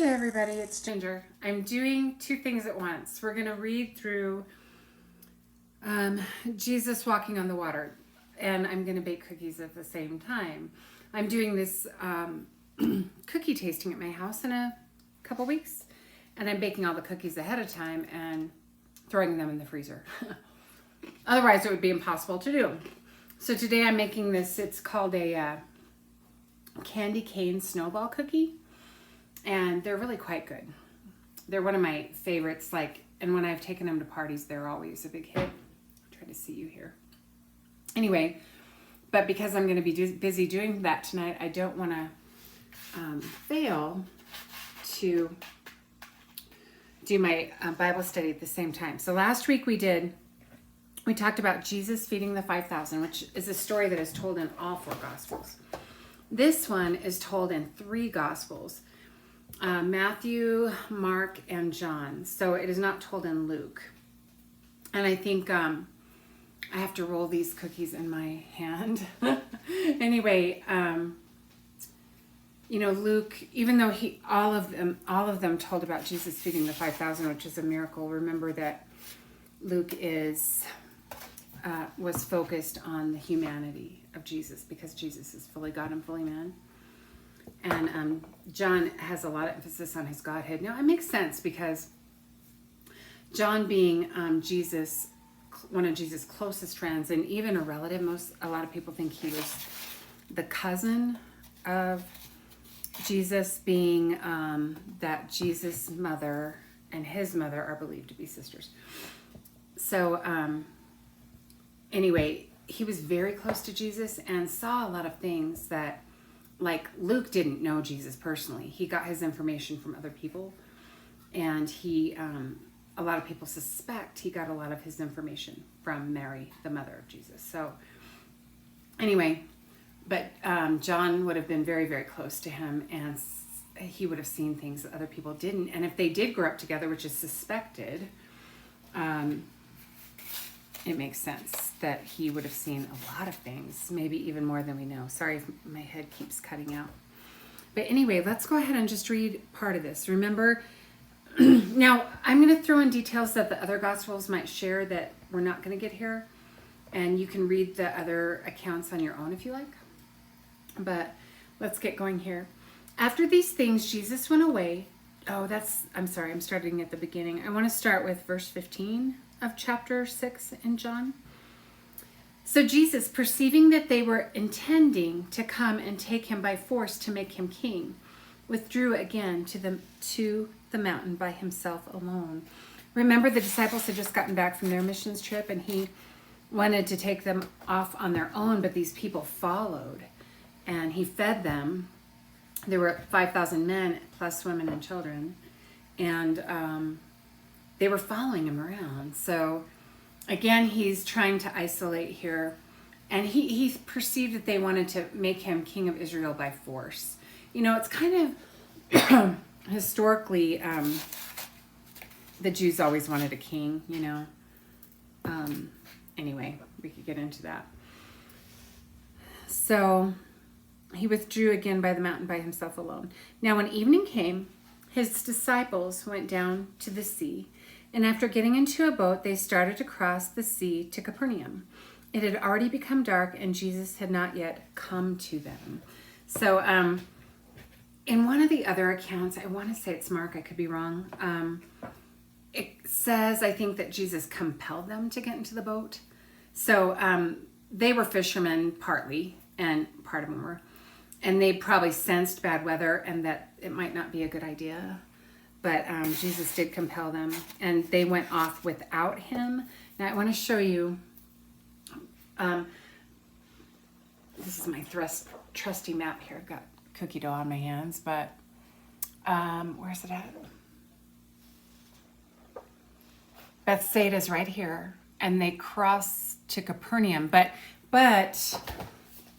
Hey everybody, it's Ginger. I'm doing two things at once. We're going to read through Jesus walking on the water, and I'm going to bake cookies at the same time. I'm doing this cookie tasting at my house in a couple weeks, and I'm baking all the cookies ahead of time and throwing them in the freezer. Otherwise, it would be impossible to do. So today I'm making this. It's called a candy cane snowball cookie. And they're really quite good. They're one of my favorites. And when I've taken them to parties, they're always a big hit. I'll try to see you here. Anyway, but because I'm going to be busy doing that tonight, I don't want to fail to do my Bible study at the same time. So last week we talked about Jesus feeding the 5,000, which is a story that is told in all four Gospels. This one is told in three Gospels. Matthew, Mark, and John. So it is not told in Luke. And I think I have to roll these cookies in my hand. Anyway, Luke, even though all of them told about Jesus feeding the 5,000, which is a miracle. Remember that Luke was focused on the humanity of Jesus because Jesus is fully God and fully man. And John has a lot of emphasis on his Godhead. Now, it makes sense because John being one of Jesus' closest friends and even a relative, a lot of people think he was the cousin of Jesus, being that Jesus' mother and his mother are believed to be sisters. So anyway, he was very close to Jesus and saw a lot of things that, like, Luke didn't know Jesus personally. He got his information from other people, and a lot of people suspect he got a lot of his information from Mary, the mother of Jesus. So anyway, but John would have been very, very close to him, and he would have seen things that other people didn't. And if they did grow up together, which is suspected, it makes sense that he would have seen a lot of things, maybe even more than we know. Sorry if my head keeps cutting out. But anyway, let's go ahead and just read part of this. Remember, now I'm going to throw in details that the other Gospels might share that we're not going to get here. And you can read the other accounts on your own if you like. But let's get going here. After these things, Jesus went away. I'm starting at the beginning. I want to start with verse 15 of chapter 6 in John. So Jesus, perceiving that they were intending to come and take him by force to make him king, withdrew again to the mountain by himself alone. Remember, the disciples had just gotten back from their missions trip, and he wanted to take them off on their own, but these people followed, and he fed them. There were 5,000 men plus women and children, and they were following him around. So again, he's trying to isolate here. And he perceived that they wanted to make him king of Israel by force. It's kind of historically, the Jews always wanted a king, Anyway, we could get into that. So he withdrew again by the mountain by himself alone. Now when evening came, his disciples went down to the sea, and after getting into a boat, they started to cross the sea to Capernaum. It had already become dark, and Jesus had not yet come to them. So in one of the other accounts, I want to say it's Mark, I could be wrong, it says, I think, that Jesus compelled them to get into the boat. So they were fishermen partly, and part of them were, and they probably sensed bad weather and that it might not be a good idea. But Jesus did compel them, and they went off without him. Now I want to show you, this is my trusty map here. I've got cookie dough on my hands, but where's it at? Bethsaida's right here, and they cross to Capernaum. But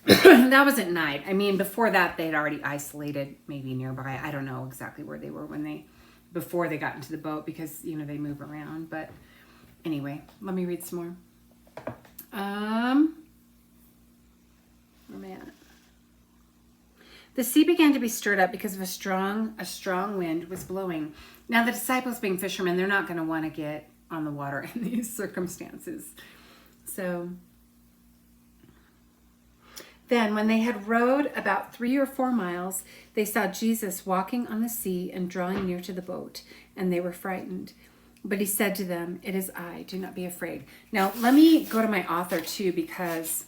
that was at night. I mean, before that, they'd already isolated, maybe nearby. I don't know exactly where they were before they got into the boat, because they move around. But anyway, let me read some more. Where am I at? The sea began to be stirred up because of a strong wind was blowing. Now the disciples, being fishermen, they're not going to want to get on the water in these circumstances. So then when they had rowed about 3 or 4 miles, they saw Jesus walking on the sea and drawing near to the boat, and they were frightened. But he said to them, "It is I, do not be afraid." Now let me go to my author too, because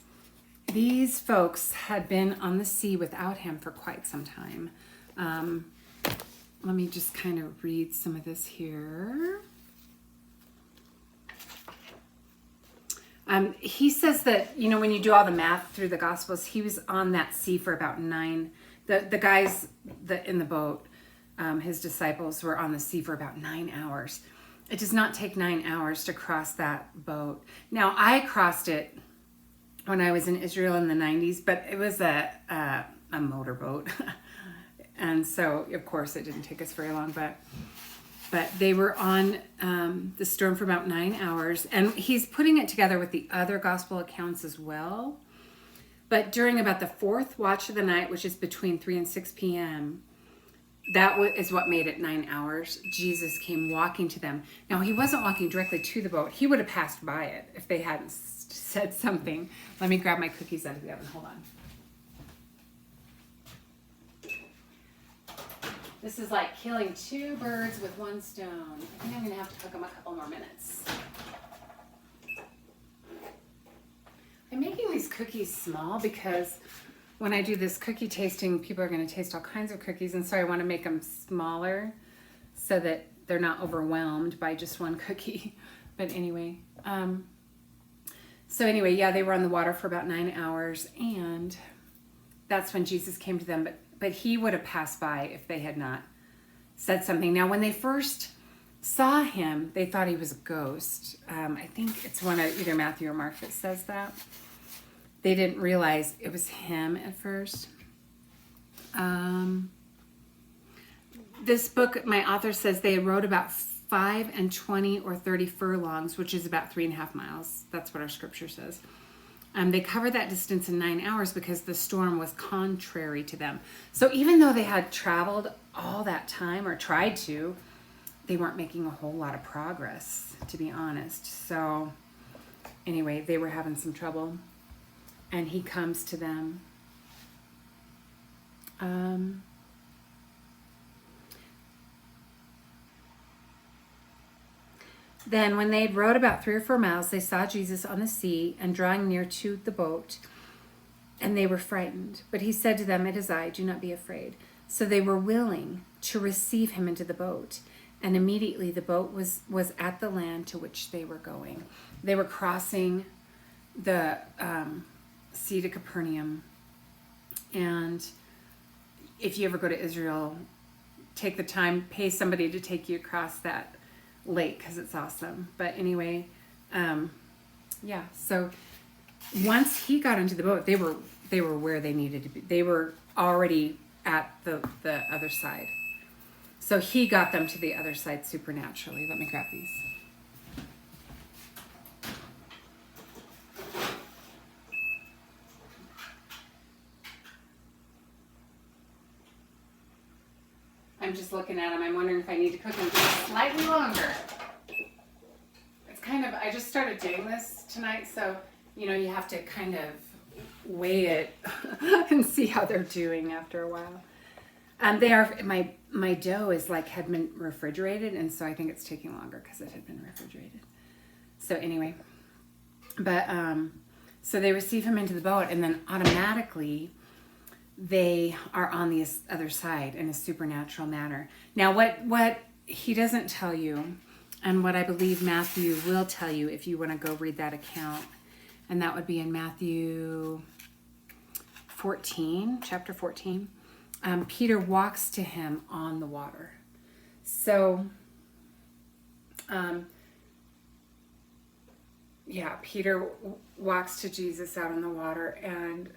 these folks had been on the sea without him for quite some time. Let me just kind of read some of this here. He says that, when you do all the math through the Gospels, he was on that sea for about 9. The guys in the boat, his disciples, were on the sea for about 9 hours. It does not take 9 hours to cross that boat. Now, I crossed it when I was in Israel in the 90s, but it was a motorboat. And so, of course, it didn't take us very long, but they were on the storm for about 9 hours. And he's putting it together with the other gospel accounts as well. But during about the 4th watch of the night, which is between 3 and 6 p.m., that is what made it 9 hours. Jesus came walking to them. Now, he wasn't walking directly to the boat. He would have passed by it if they hadn't said something. Let me grab my cookies out of the oven. Hold on. This is like killing 2 birds with 1 stone. I think I'm going to have to cook them a couple more minutes. I'm making these cookies small because when I do this cookie tasting, people are going to taste all kinds of cookies. And so I want to make them smaller so that they're not overwhelmed by just 1 cookie. But anyway, they were on the water for about 9 hours. And that's when Jesus came to them. But he would have passed by if they had not said something. Now, when they first saw him, they thought he was a ghost. I think it's one of either Matthew or Mark that says that. They didn't realize it was him at first. This book, my author says they wrote about 5 and 20 or 30 furlongs, which is about 3.5 miles. That's what our scripture says. They covered that distance in 9 hours because the storm was contrary to them. So even though they had traveled all that time or tried to, they weren't making a whole lot of progress, to be honest. So anyway, they were having some trouble. And he comes to them. Then when they had rowed about 3 or 4 miles, they saw Jesus on the sea and drawing near to the boat, and they were frightened. But he said to them, "It is I, do not be afraid." So they were willing to receive him into the boat, and immediately the boat was at the land to which they were going. They were crossing the Sea to Capernaum. And if you ever go to Israel, take the time, pay somebody to take you across that lake because it's awesome. But anyway, so once he got into the boat, they were where they needed to be. They were already at the other side. So he got them to the other side supernaturally. Let me grab these. I'm just looking at them. I'm wondering if I need to cook them just slightly longer. It's kind of, I just started doing this tonight, so, you have to kind of weigh it and see how they're doing after a while. My dough is had been refrigerated, and so I think it's taking longer because it had been refrigerated. So anyway, but, so they receive him into the boat, and then automatically they are on the other side in a supernatural manner. Now, what he doesn't tell you, and what I believe Matthew will tell you if you want to go read that account, and that would be in Matthew 14, chapter 14. Peter walks to him on the water. So, Peter walks to Jesus out on the water, and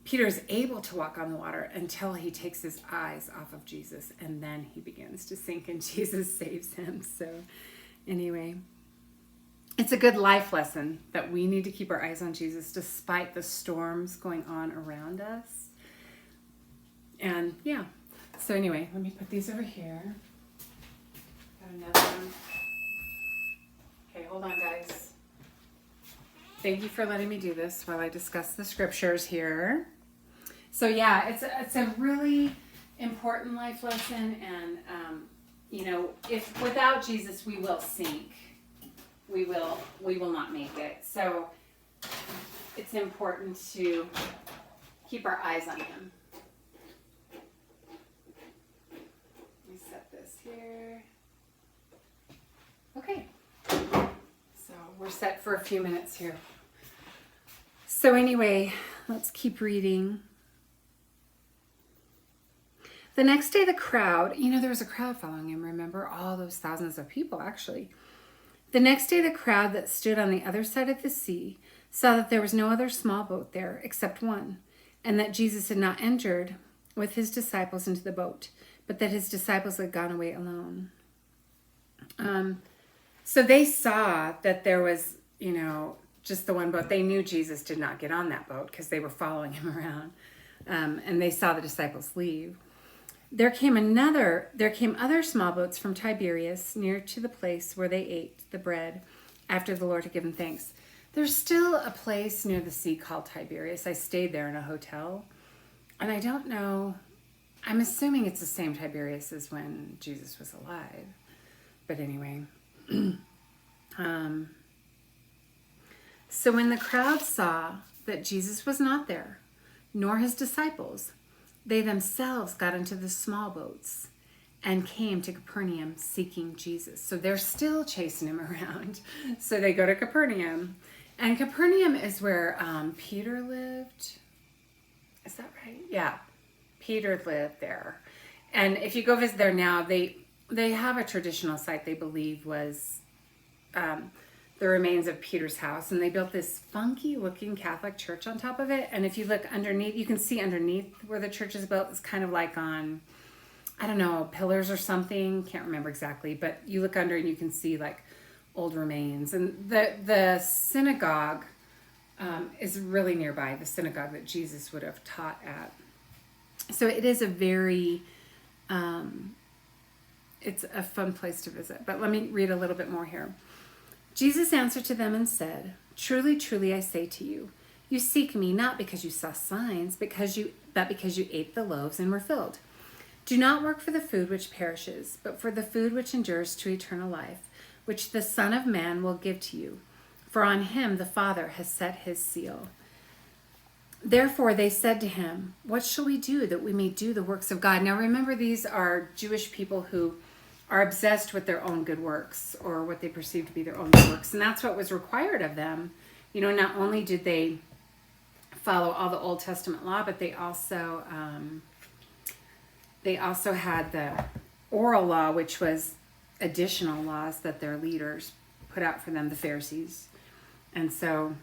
Peter is able to walk on the water until he takes his eyes off of Jesus, and then he begins to sink, and Jesus saves him. So anyway, it's a good life lesson that we need to keep our eyes on Jesus despite the storms going on around us. And yeah. So anyway, let me put these over here. Got another one. Okay, hold on, guys. Thank you for letting me do this while I discuss the scriptures here. So yeah, it's a really important life lesson, and if without Jesus we will sink. We will not make it. So it's important to keep our eyes on him. Let me set this here. Okay. So we're set for a few minutes here. So anyway, let's keep reading. The next day, the crowd, there was a crowd following him, remember? All those thousands of people, actually. The next day, the crowd that stood on the other side of the sea saw that there was no other small boat there except one, and that Jesus had not entered with his disciples into the boat, but that his disciples had gone away alone. So they saw that there was, just the one boat. They knew Jesus did not get on that boat because they were following him around, and they saw the disciples leave. There came other small boats from Tiberias near to the place where they ate the bread after the Lord had given thanks. There's still a place near the sea called Tiberias. I stayed there in a hotel, and I don't know, I'm assuming it's the same Tiberias as when Jesus was alive. But anyway, so when the crowd saw that Jesus was not there, nor his disciples, they themselves got into the small boats and came to Capernaum seeking Jesus. So they're still chasing him around. So they go to Capernaum. And Capernaum is where Peter lived. Is that right? Yeah. Peter lived there. And if you go visit there now, they have a traditional site they believe was the remains of Peter's house. And they built this funky looking Catholic church on top of it. And if you look underneath, you can see underneath where the church is built. It's kind of like on, I don't know, pillars or something. Can't remember exactly. But you look under and you can see like old remains. And the synagogue is really nearby, the synagogue that Jesus would have taught at. So it is a very, it's a fun place to visit. But let me read a little bit more here. Jesus answered to them and said, "Truly, truly, I say to you, you seek me not because you saw signs, but because you ate the loaves and were filled. Do not work for the food which perishes, but for the food which endures to eternal life, which the Son of Man will give to you. For on him the Father has set his seal." Therefore they said to him, "What shall we do that we may do the works of God?" Now remember, these are Jewish people who are obsessed with their own good works, or what they perceive to be their own good works. And that's what was required of them. Not only did they follow all the Old Testament law, but they also had the oral law, which was additional laws that their leaders put out for them, the Pharisees. And so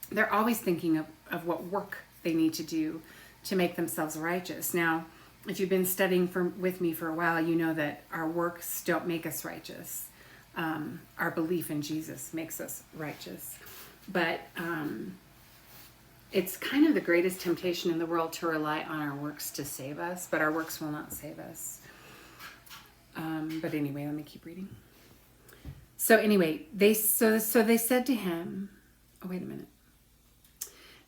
they're always thinking of what work they need to do to make themselves righteous. Now, if you've been studying with me for a while, you know that our works don't make us righteous. Our belief in Jesus makes us righteous. But it's kind of the greatest temptation in the world to rely on our works to save us, but our works will not save us. But anyway, let me keep reading. So anyway, they said to him, oh, wait a minute.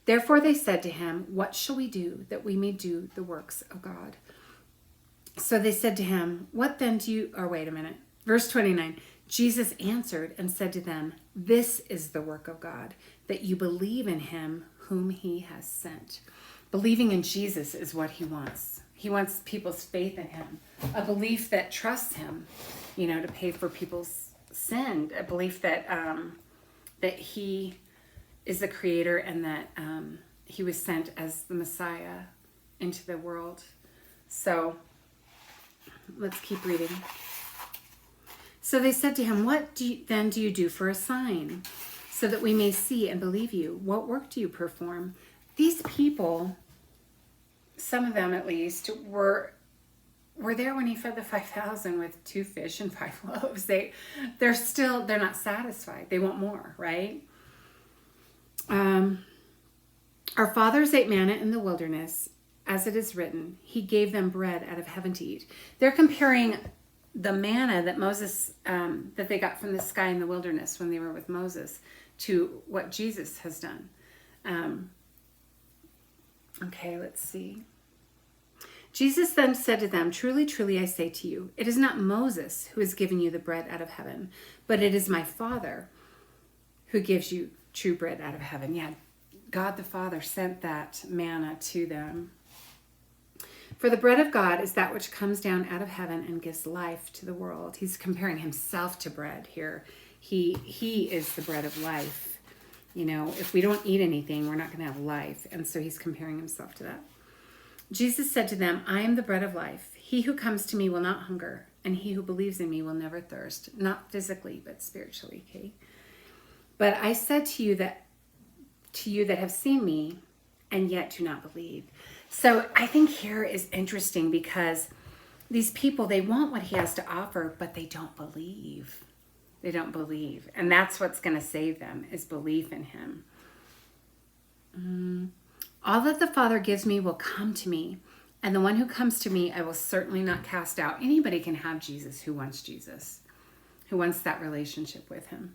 Therefore they said to him, "What shall we do that we may do the works of God?" So they said to him, "What then do you..." Or wait a minute. Verse 29. Jesus answered and said to them, "This is the work of God, that you believe in him whom he has sent." Believing in Jesus is what he wants. He wants people's faith in him, a belief that trusts him, to pay for people's sin, a belief that that he is the creator and that he was sent as the Messiah into the world. So let's keep reading. So they said to him, "What do you do for a sign, so that we may see and believe you? What work do you perform?" These people, some of them at least, were there when he fed the 5,000 with 2 fish and 5 loaves. They're not satisfied. They want more, right? Our fathers ate manna in the wilderness, as it is written, he gave them bread out of heaven to eat. They're comparing the manna that Moses, that they got from the sky in the wilderness when they were with Moses, to what Jesus has done. Okay, let's see. Jesus then said to them, "Truly, truly, I say to you, it is not Moses who has given you the bread out of heaven, but it is my Father who gives you true bread out of heaven." Yeah, God the Father sent that manna to them. "For the bread of God is that which comes down out of heaven and gives life to the world." He's comparing himself to bread here. He is the bread of life. You know, if we don't eat anything, we're not going to have life. And so he's comparing himself to that. Jesus said to them, "I am the bread of life. He who comes to me will not hunger, and he who believes in me will never thirst." Not physically, but spiritually, okay? "But I said to you that have seen me, and yet do not believe." So I think here is interesting because these people, they want what he has to offer, but they don't believe. They don't believe. And that's what's going to save them, is belief in him. "All that the Father gives me will come to me, and the one who comes to me I will certainly not cast out." Anybody can have Jesus, who wants that relationship with him.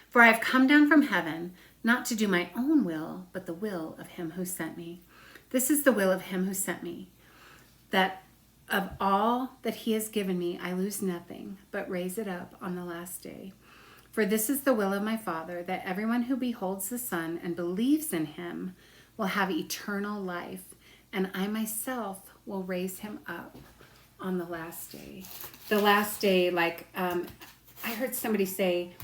"For I have come down from heaven, not to do my own will, but the will of him who sent me. This is the will of him who sent me, that of all that he has given me, I lose nothing, but raise it up on the last day. For this is the will of my Father, that everyone who beholds the Son and believes in him will have eternal life, and I myself will raise him up on the last day." The last day, like I heard somebody say,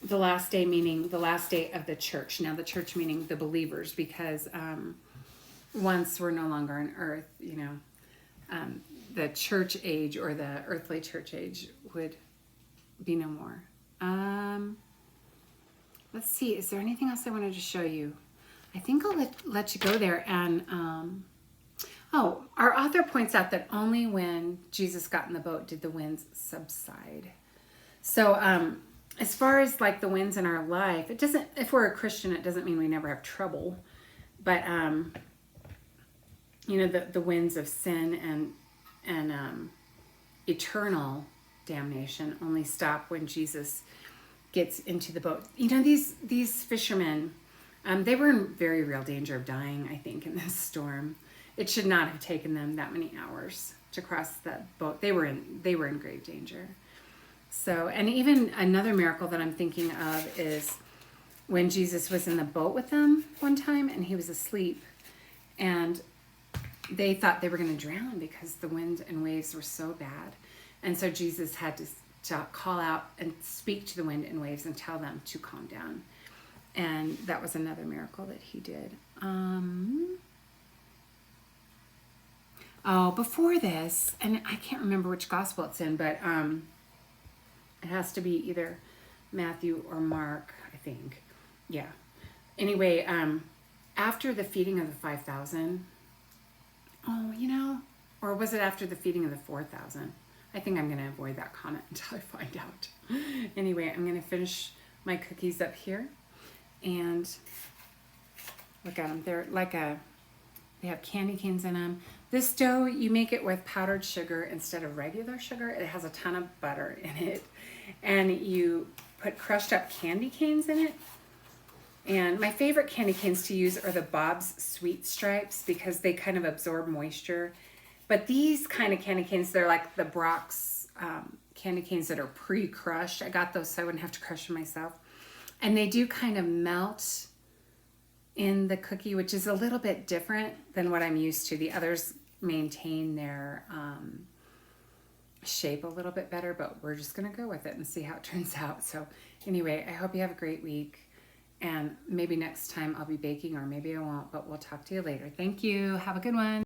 the last day meaning the last day of the church. Now the church meaning the believers, because once we're no longer on earth, you know, the church age, or the earthly church age, would be no more. Let's see, is there anything else I wanted to show you? I think I'll let you go there. And our author points out that only when Jesus got in the boat did the winds subside. So as far as like the winds in our life, it doesn't, if we're a Christian, it doesn't mean we never have trouble. But you know, the winds of sin and eternal damnation only stop when Jesus gets into the boat. You know, these fishermen, they were in very real danger of dying, I think, in this storm. It should not have taken them that many hours to cross the boat. They were in great danger. So, and even another miracle that I'm thinking of is when Jesus was in the boat with them one time and he was asleep, and they thought they were going to drown because the wind and waves were so bad. And so Jesus had to call out and speak to the wind and waves and tell them to calm down. And that was another miracle that he did. Before this, and I can't remember which gospel it's in, but it has to be either Matthew or Mark, I think. Yeah. Anyway, after the feeding of the 5,000, or was it after the feeding of the 4,000? I think I'm going to avoid that comment until I find out. Anyway, I'm going to finish my cookies up here. And look at them. They're like they have candy canes in them. This dough, you make it with powdered sugar instead of regular sugar. It has a ton of butter in it. And you put crushed up candy canes in it. And my favorite candy canes to use are the Bob's Sweet Stripes, because they kind of absorb moisture. But these kind of candy canes, they're like the Brock's candy canes that are pre-crushed. I got those so I wouldn't have to crush them myself. And they do kind of melt in the cookie, which is a little bit different than what I'm used to. The others maintain their shape a little bit better, but we're just going to go with it and see how it turns out. So anyway, I hope you have a great week. And maybe next time I'll be baking, or maybe I won't, but we'll talk to you later. Thank you. Have a good one.